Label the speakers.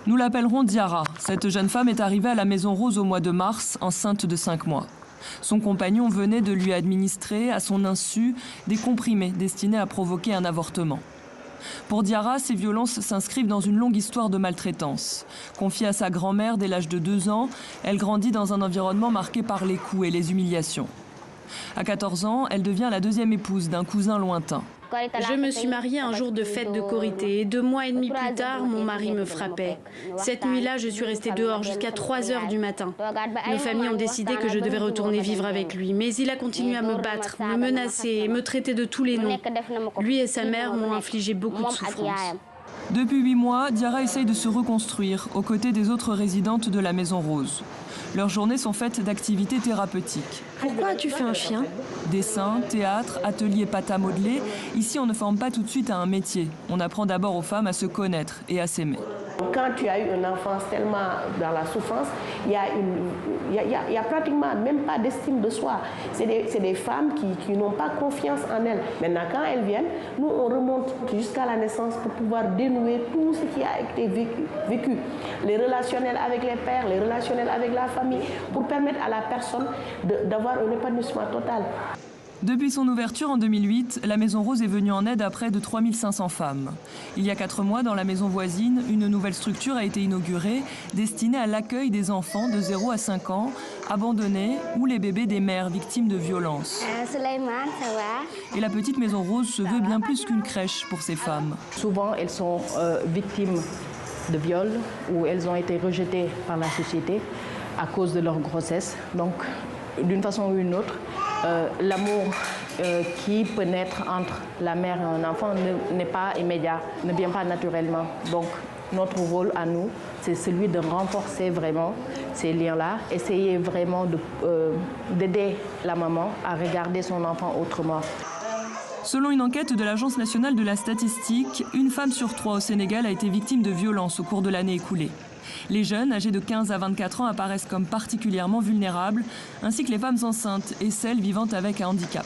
Speaker 1: Nous l'appellerons Diarra. Cette jeune femme est arrivée à la Maison Rose au mois de mars, enceinte de 5 mois. Son compagnon venait de lui administrer, à son insu, des comprimés destinés à provoquer un avortement. Pour Diarra, ces violences s'inscrivent dans une longue histoire de maltraitance. Confiée à sa grand-mère dès l'âge de 2 ans, elle grandit dans un environnement marqué par les coups et les humiliations. À 14 ans, elle devient la deuxième épouse d'un cousin lointain.
Speaker 2: Je me suis mariée un jour de fête de Korité et 2 mois et demi plus tard, mon mari me frappait. Cette nuit-là, je suis restée dehors jusqu'à 3 heures du matin. Nos familles ont décidé que je devais retourner vivre avec lui, mais il a continué à me battre, me menacer et me traiter de tous les noms. Lui et sa mère m'ont infligé beaucoup de souffrance.
Speaker 1: Depuis 8 mois, Diarra essaye de se reconstruire aux côtés des autres résidentes de la Maison Rose. Leurs journées sont faites d'activités thérapeutiques.
Speaker 2: Pourquoi as-tu fait un chien?
Speaker 1: Dessin, théâtre, atelier pâte à modeler. Ici, on ne forme pas tout de suite à un métier. On apprend d'abord aux femmes à se connaître et à s'aimer.
Speaker 3: Quand tu as eu une enfance tellement dans la souffrance, il y a pratiquement même pas d'estime de soi. C'est des femmes qui n'ont pas confiance en elles. Maintenant, quand elles viennent, nous, on remonte jusqu'à la naissance pour pouvoir dénouer tout ce qui a été vécu. Les relationnels avec les pères, les relationnels avec la famille, pour permettre à la personne d'avoir un épanouissement total.
Speaker 1: Depuis son ouverture en 2008, la Maison Rose est venue en aide à près de 3500 femmes. Il y a 4 mois, dans la maison voisine, une nouvelle structure a été inaugurée destinée à l'accueil des enfants de 0 à 5 ans, abandonnés ou les bébés des mères victimes de violences. Et la petite Maison Rose se veut bien plus qu'une crèche pour ces femmes.
Speaker 4: Souvent, elles sont victimes de viols ou elles ont été rejetées par la société à cause de leur grossesse. Donc, d'une façon ou d'une autre, l'amour qui peut naître entre la mère et un enfant n'est pas immédiat, ne vient pas naturellement. Donc, notre rôle à nous, c'est celui de renforcer vraiment ces liens-là, essayer vraiment d'aider la maman à regarder son enfant autrement.
Speaker 1: Selon une enquête de l'Agence nationale de la statistique, 1 femme sur 3 au Sénégal a été victime de violences au cours de l'année écoulée. Les jeunes, âgés de 15 à 24 ans, apparaissent comme particulièrement vulnérables, ainsi que les femmes enceintes et celles vivant avec un handicap.